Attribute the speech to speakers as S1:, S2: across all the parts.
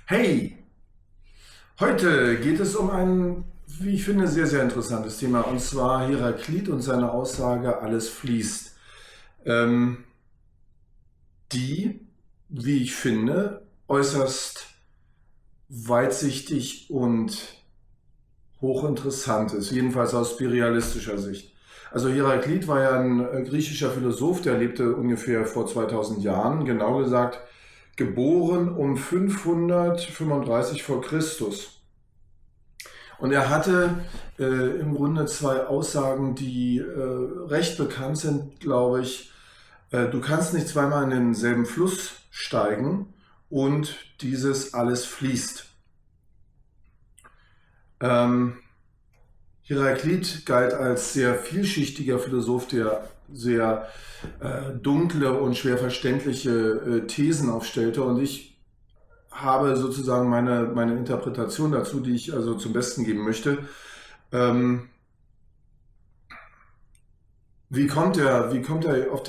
S1: Hey, heute geht es um ein, wie ich finde, sehr, sehr interessantes Thema, und zwar Heraklit und seine Aussage, alles fließt. Ähm, die, wie ich finde, äußerst weitsichtig und hochinteressant ist, jedenfalls aus spiritualistischer Sicht. Also Heraklit war ja ein griechischer Philosoph, der lebte ungefähr vor 2000 Jahren, genau gesagt geboren um 535 vor Christus. Und er hatte im Grunde zwei Aussagen, die recht bekannt sind, glaube ich. Du kannst nicht zweimal in denselben Fluss steigen und dieses alles fließt. Heraklit galt als sehr vielschichtiger Philosoph, der sehr dunkle und schwer verständliche Thesen aufstellte, und ich habe sozusagen meine Interpretation dazu, die ich also zum Besten geben möchte. Wie kommt er auf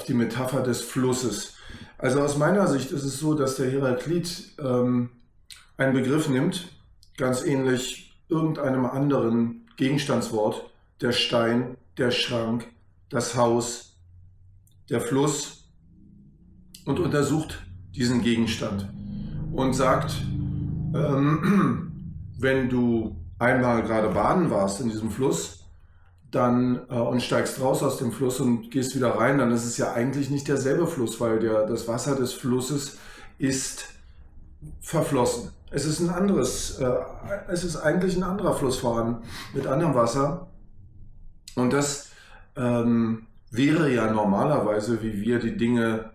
S1: die Metapher des Flusses? Also aus meiner Sicht ist es so, dass der Heraklit einen Begriff nimmt, ganz ähnlich irgendeinem anderen Gegenstandswort, der Stein, der Schrank, das Haus, der Fluss, und untersucht diesen Gegenstand und sagt, wenn du einmal gerade baden warst in diesem Fluss, dann und steigst raus aus dem Fluss und gehst wieder rein, dann ist es ja eigentlich nicht derselbe Fluss, weil das Wasser des Flusses ist verflossen. Es ist es ist eigentlich ein anderer Fluss vorhanden mit anderem Wasser, und das wäre ja normalerweise, wie wir die Dinge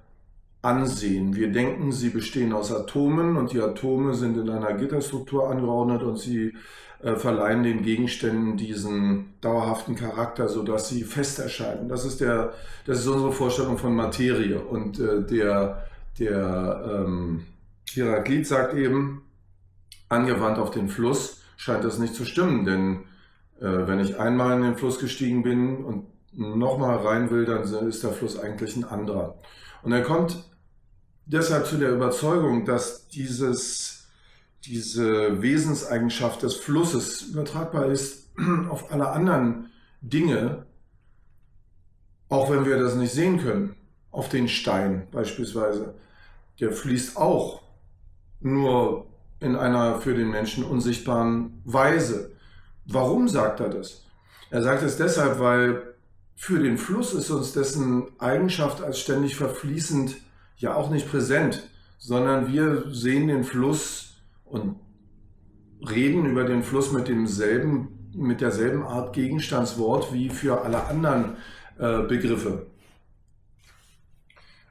S1: ansehen. Wir denken, sie bestehen aus Atomen, und die Atome sind in einer Gitterstruktur angeordnet, und sie verleihen den Gegenständen diesen dauerhaften Charakter, sodass sie fest erscheinen. Das ist unsere Vorstellung von Materie. Und der Heraklit sagt eben, angewandt auf den Fluss scheint das nicht zu stimmen, denn wenn ich einmal in den Fluss gestiegen bin und nochmal rein will, dann ist der Fluss eigentlich ein anderer. Und er kommt deshalb zu der Überzeugung, dass diese Wesenseigenschaft des Flusses übertragbar ist auf alle anderen Dinge, auch wenn wir das nicht sehen können. Auf den Stein beispielsweise. Der fließt auch, nur in einer für den Menschen unsichtbaren Weise. Warum sagt er das? Er sagt es deshalb, weil für den Fluss ist uns dessen Eigenschaft als ständig verfließend ja auch nicht präsent, sondern wir sehen den Fluss und reden über den Fluss mit derselben Art Gegenstandswort wie für alle anderen Begriffe.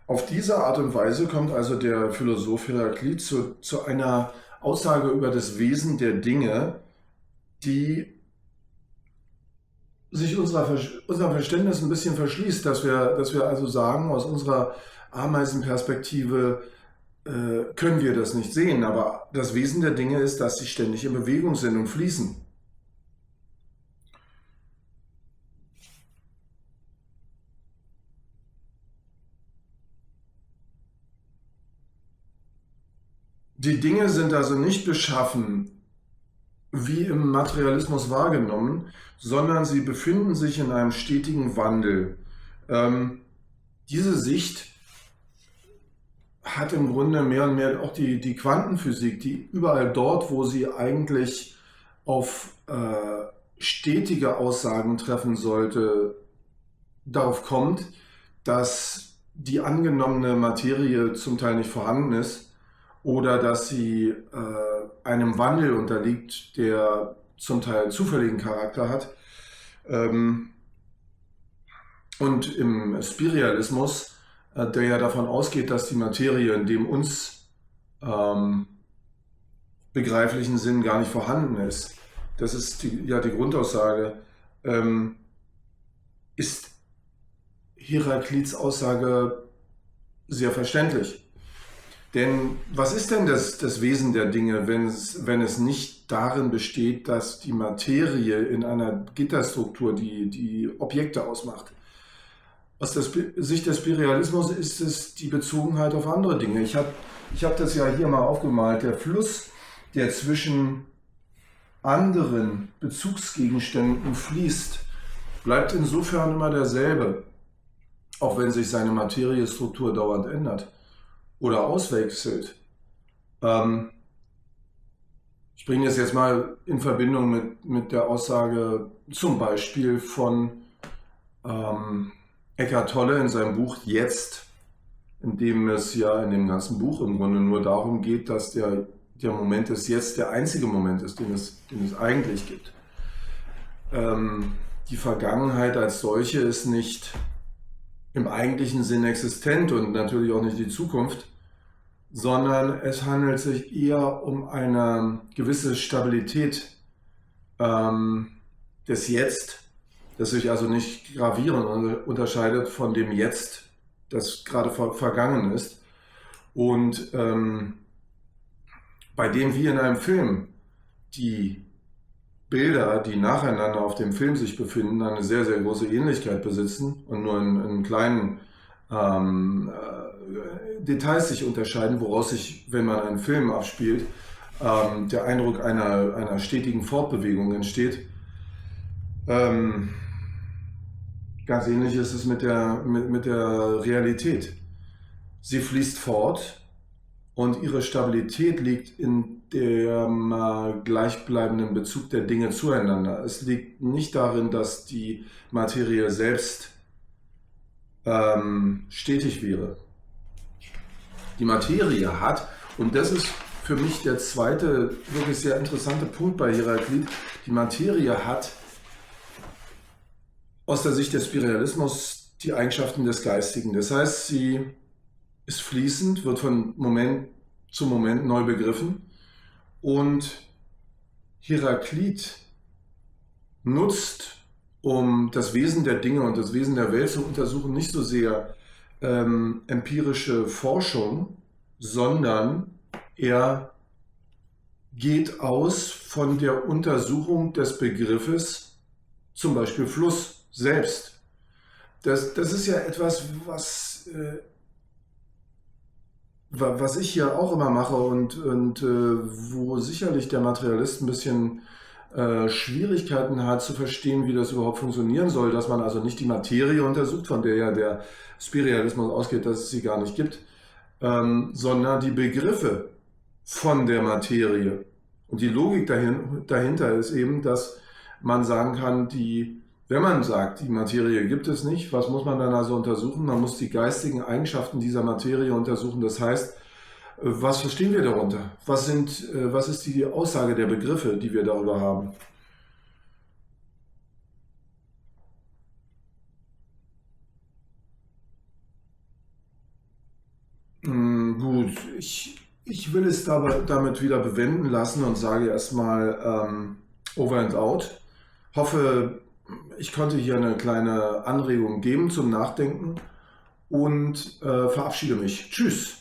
S1: Auf diese Art und Weise kommt also der Philosoph Heraklit zu einer Aussage über das Wesen der Dinge, die sich unserem Verständnis ein bisschen verschließt, dass wir also sagen, aus unserer Ameisenperspektive können wir das nicht sehen, aber das Wesen der Dinge ist, dass sie ständig in Bewegung sind und fließen. Die Dinge sind also nicht beschaffen, wie im Materialismus wahrgenommen, sondern sie befinden sich in einem stetigen Wandel. Diese Sicht hat im Grunde mehr und mehr auch die Quantenphysik, die überall dort, wo sie eigentlich auf stetige Aussagen treffen sollte, darauf kommt, dass die angenommene Materie zum Teil nicht vorhanden ist oder dass sie einem Wandel unterliegt, der zum Teil zufälligen Charakter hat. Und im Spiritualismus, der ja davon ausgeht, dass die Materie in dem uns begreiflichen Sinn gar nicht vorhanden ist, das ist die Grundaussage, ist Heraklits Aussage sehr verständlich. Denn was ist denn das Wesen der Dinge, wenn es nicht darin besteht, dass die Materie in einer Gitterstruktur die Objekte ausmacht? Aus der Sicht des Spiritualismus ist es die Bezogenheit auf andere Dinge. Ich habe Ich habe das ja hier mal aufgemalt. Der Fluss, der zwischen anderen Bezugsgegenständen fließt, bleibt insofern immer derselbe, auch wenn sich seine Materiestruktur dauernd ändert oder auswechselt. Ich bringe das jetzt mal in Verbindung mit der Aussage zum Beispiel von Eckhart Tolle in seinem Buch Jetzt, in dem es ja in dem ganzen Buch im Grunde nur darum geht, dass der Moment des Jetzt der einzige Moment ist, den es eigentlich gibt. Die Vergangenheit als solche ist nicht im eigentlichen Sinn existent und natürlich auch nicht die Zukunft, sondern es handelt sich eher um eine gewisse Stabilität des Jetzt, das sich also nicht gravierend unterscheidet von dem Jetzt, das gerade vergangen ist. Und bei dem wie in einem Film die Bilder, die nacheinander auf dem Film sich befinden, eine sehr, sehr große Ähnlichkeit besitzen und nur in kleinen Details sich unterscheiden, woraus sich, wenn man einen Film abspielt, der Eindruck einer stetigen Fortbewegung entsteht. Ganz ähnlich ist es mit der Realität. Sie fließt fort und ihre Stabilität liegt in dem gleichbleibenden Bezug der Dinge zueinander. Es liegt nicht darin, dass die Materie selbst stetig wäre. Die Materie hat, und das ist für mich der zweite wirklich sehr interessante Punkt bei Heraklit, die Materie hat aus der Sicht des Spiritualismus die Eigenschaften des Geistigen. Das heißt, sie ist fließend, wird von Moment zu Moment neu begriffen und Heraklit nutzt, um das Wesen der Dinge und das Wesen der Welt zu untersuchen, nicht so sehr empirische Forschung, sondern er geht aus von der Untersuchung des Begriffes, zum Beispiel Fluss selbst. Das ist ja etwas, was ich ja auch immer mache und wo sicherlich der Materialist ein bisschen Schwierigkeiten hat zu verstehen, wie das überhaupt funktionieren soll, dass man also nicht die Materie untersucht, von der ja der Spiritualismus ausgeht, dass es sie gar nicht gibt, sondern die Begriffe von der Materie. Und die Logik dahinter ist eben, dass man sagen kann, wenn man sagt, die Materie gibt es nicht, was muss man dann also untersuchen? Man muss die geistigen Eigenschaften dieser Materie untersuchen. Das heißt, was verstehen wir darunter? Was ist die Aussage der Begriffe, die wir darüber haben? Gut, ich will es damit wieder bewenden lassen und sage erstmal over and out. Hoffe, ich konnte hier eine kleine Anregung geben zum Nachdenken und verabschiede mich. Tschüss.